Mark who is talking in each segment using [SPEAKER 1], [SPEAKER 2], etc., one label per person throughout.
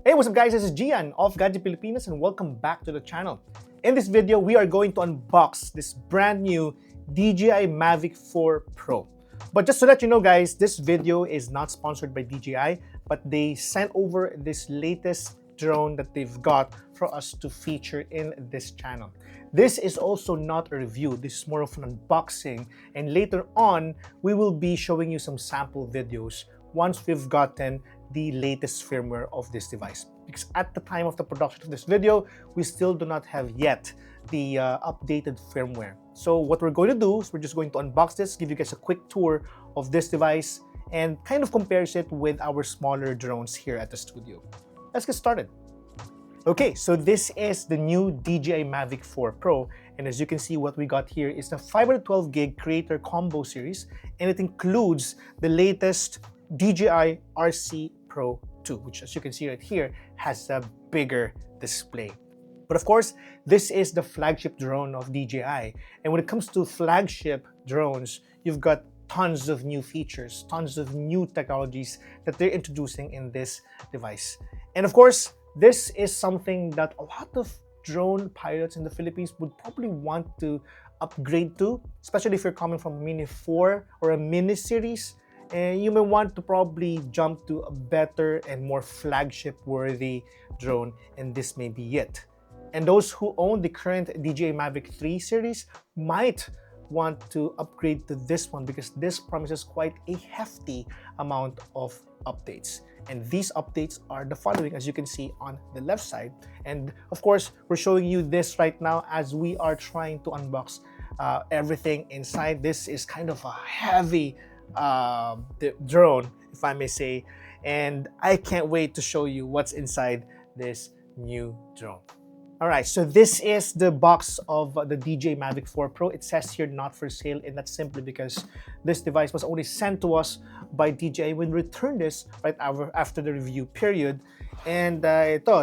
[SPEAKER 1] Hey, what's up guys, this is Gian of Gadget Pilipinas and welcome back to the channel. In this video, we are going to unbox this brand new DJI Mavic 4 Pro. But just to let you know guys, this video is not sponsored by DJI, but they sent over this latest drone that they've got for us to feature in this channel. This is also not a review, this is more of an unboxing, and later on, we will be showing you some sample videos once we've gotten the latest firmware of this device. Because at the time of the production of this video, we still do not have yet the updated firmware. So what we're going to do is we're just going to unbox this, give you guys a quick tour of this device, and kind of compares it with our smaller drones here at the studio. Let's get started. Okay, so this is the new DJI Mavic 4 Pro, and as you can see, what we got here is the 512 gig Creator Combo Series, and it includes the latest DJI RC Pro 2, which as you can see right here, has a bigger display. But of course, this is the flagship drone of DJI, and when it comes to flagship drones, you've got tons of new features, tons of new technologies that they're introducing in this device. And of course, this is something that a lot of drone pilots in the Philippines would probably want to upgrade to, especially if you're coming from a Mini 4 or a Mini series, and you may want to probably jump to a better and more flagship-worthy drone, and this may be it. And those who own the current DJI Mavic 3 series might want to upgrade to this one because this promises quite a hefty amount of updates. And these updates are the following, as you can see on the left side. And of course, we're showing you this right now as we are trying to unbox everything inside. This is kind of a heavy drone, if I may say, and I can't wait to show you what's inside this new drone. Alright, so this is the box of the DJI Mavic 4 Pro. It says here not for sale, and that's simply because this device was only sent to us by DJI when we returned this right after the review period. And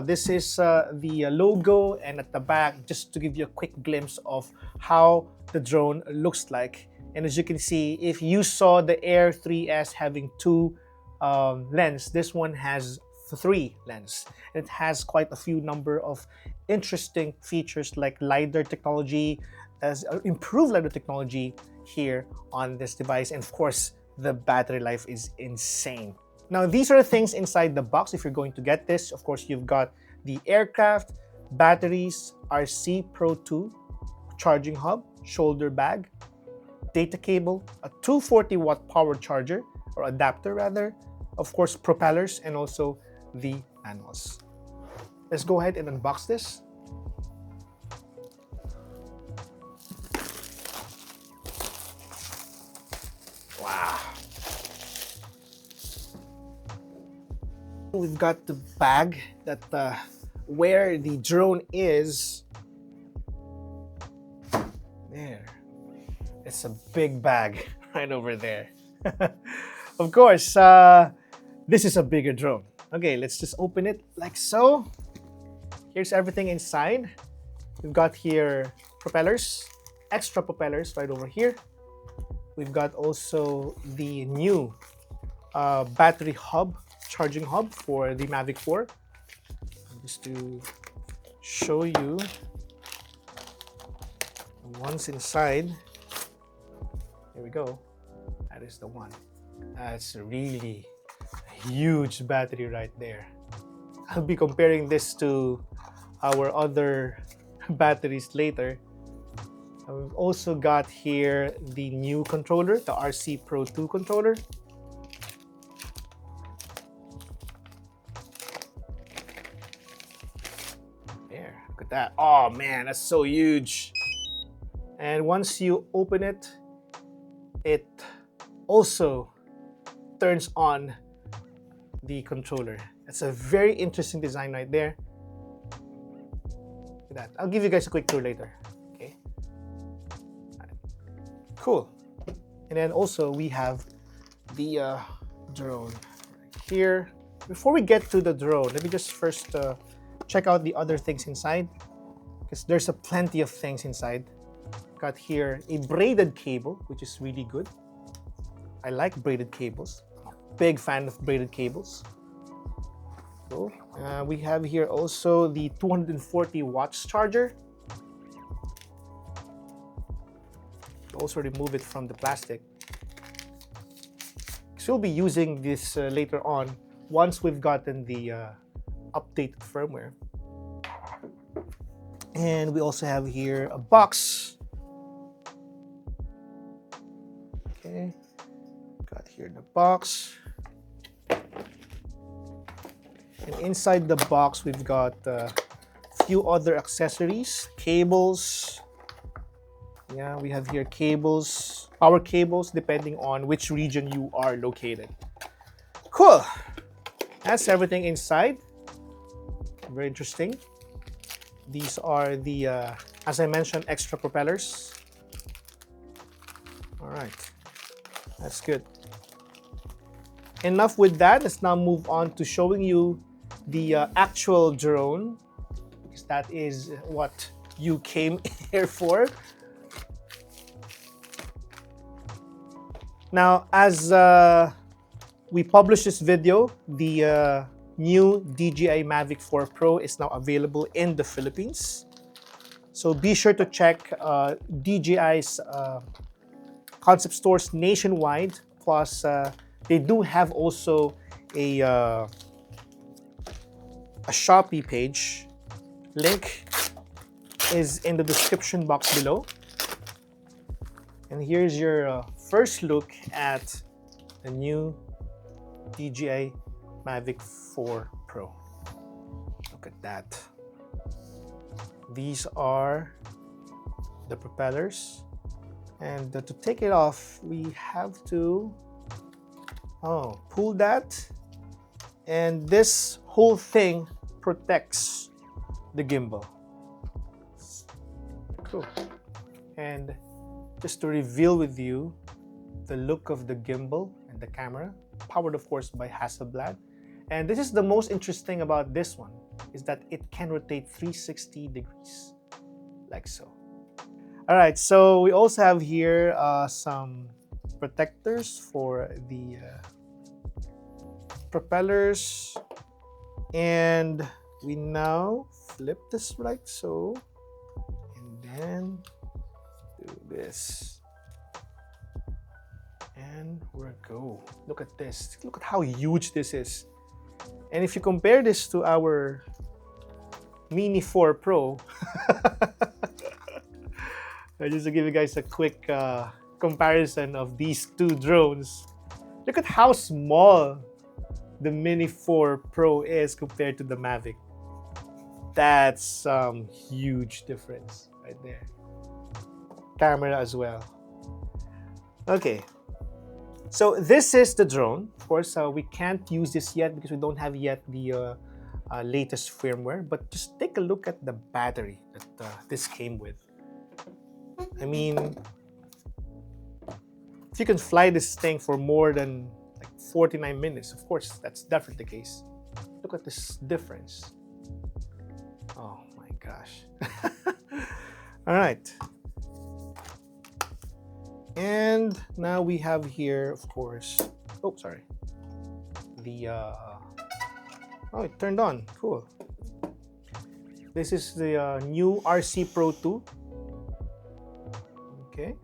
[SPEAKER 1] this is the logo, and at the back, just to give you a quick glimpse of how the drone looks like. And as you can see, if you saw the Air 3S having two lens, this one has 3 lens. It has quite a few number of interesting features like LiDAR technology, as improved LiDAR technology here on this device, and of course the battery life is insane. Now these are the things inside the box if you're going to get this. Of course, you've got the aircraft, batteries, RC Pro 2, charging hub, shoulder bag, data cable, a 240 watt power charger or adapter rather, of course propellers, and also the manuals. Let's go ahead and unbox this. Wow. We've got the bag that where the drone is. There. It's a big bag right over there. Of course, this is a bigger drone. Okay, let's just open it like so. Here's everything inside. We've got here propellers, extra propellers right over here. We've got also the new battery hub, charging hub for the Mavic 4. Just to show you the ones inside. Here we go. That is the one. That's really huge battery right there. I'll be comparing this to our other batteries later. We've also got here the new controller, the RC Pro 2 controller. There, look at that. Oh man, that's so huge. And once you open it, it also turns on the controller. That's a very interesting design right there. Look at that. I'll give you guys a quick tour later. Okay. Right. Cool. And then also we have the drone right here. Before we get to the drone, let me just first check out the other things inside, because there's a plenty of things inside. Got here a braided cable, which is really good. I like braided cables. Big fan of braided cables. Cool. We have here also the 240 watts charger. Also remove it from the plastic. So we'll be using this later on once we've gotten the updated firmware. And we also have here a box. Okay, got here the box. And inside the box, we've got a few other accessories, cables. Yeah, we have here cables, power cables, depending on which region you are located. Cool. That's everything inside. Very interesting. These are the, as I mentioned, extra propellers. All right, that's good. Enough with that. Let's now move on to showing you the actual drone, because that is what you came here for. Now, as we publish this video, the new DJI Mavic 4 Pro is now available in the Philippines. So be sure to check DJI's concept stores nationwide. Plus, they do have also a Shopee page. Link is in the description box below. And here's your first look at the new DJI Mavic 4 Pro. Look at that. These are the propellers. And to take it off, we have to pull that. And this whole thing protects the gimbal. Cool. And just to reveal with you the look of the gimbal and the camera, powered of course by Hasselblad. And this is the most interesting about this one, is that it can rotate 360 degrees, like so. All right, so we also have here some protectors for the propellers. And we now flip this like so, and then do this. And we go. Look at this. Look at how huge this is. And if you compare this to our Mini 4 Pro, just to give you guys a quick comparison of these two drones, look at how small the Mini 4 Pro is compared to the Mavic. That's some huge difference right there. Camera as well. Okay, so this is the drone. Of course, we can't use this yet because we don't have yet the latest firmware, but just take a look at the battery that this came with. I mean, if you can fly this thing for more than like 49 minutes, of course, that's definitely the case. Look at this difference. Oh my gosh. All right. And now we have here, of course, oh, sorry. The, oh, it turned on, cool. This is the new RC Pro 2. Okay,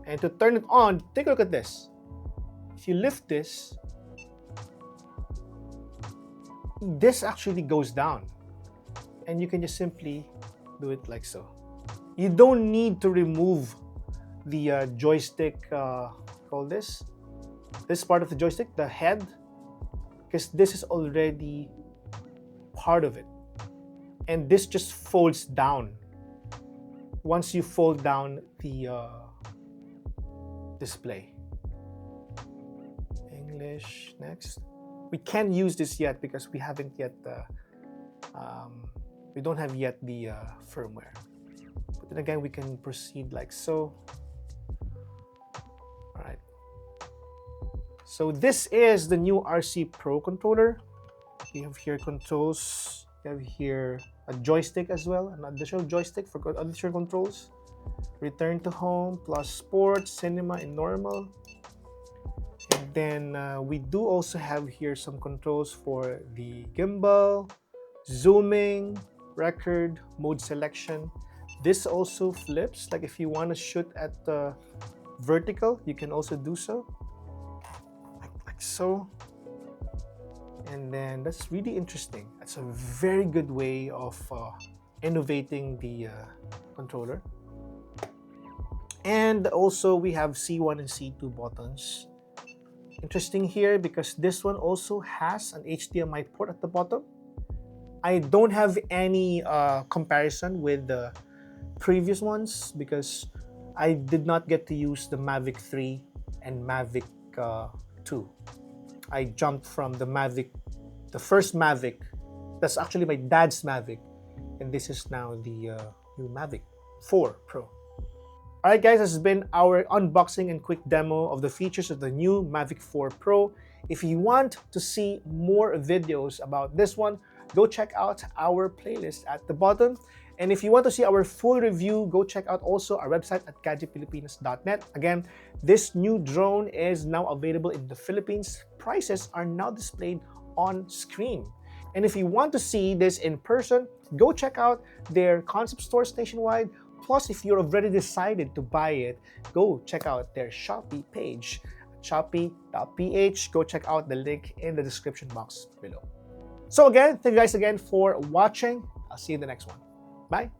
[SPEAKER 1] and to turn it on, take a look at this. If you lift this, this actually goes down. And you can just simply do it like so. You don't need to remove the joystick, call this part of the joystick, the head, because this is already part of it. And this just folds down. Once you fold down the display. English, next. We can't use this yet because we haven't yet, we don't have yet the firmware. But then again, we can proceed like so. All right. So this is the new RC Pro controller. We have here controls. We have here a joystick as well, an additional joystick for additional controls. Return to home, plus sports, cinema, and normal. And then we do also have here some controls for the gimbal, zooming, record, mode selection. This also flips, like if you want to shoot at vertical, you can also do so, like so. And then that's really interesting. That's a very good way of innovating the controller. And also we have C1 and C2 buttons. Interesting here because this one also has an HDMI port at the bottom. I don't have any comparison with the previous ones because I did not get to use the Mavic 3 and Mavic 2. I jumped from the Mavic, the first Mavic. That's actually my dad's Mavic, and this is now the new Mavic 4 Pro. Alright guys, this has been our unboxing and quick demo of the features of the new Mavic 4 Pro. If you want to see more videos about this one, go check out our playlist at the bottom. And if you want to see our full review, go check out also our website at gadgetpilipinas.net. Again, this new drone is now available in the Philippines. Prices are now displayed on screen. And if you want to see this in person, go check out their concept stores nationwide. Plus, if you're already decided to buy it, go check out their Shopee page, shopee.ph. Go check out the link in the description box below. So again, thank you guys again for watching. I'll see you in the next one. Bye.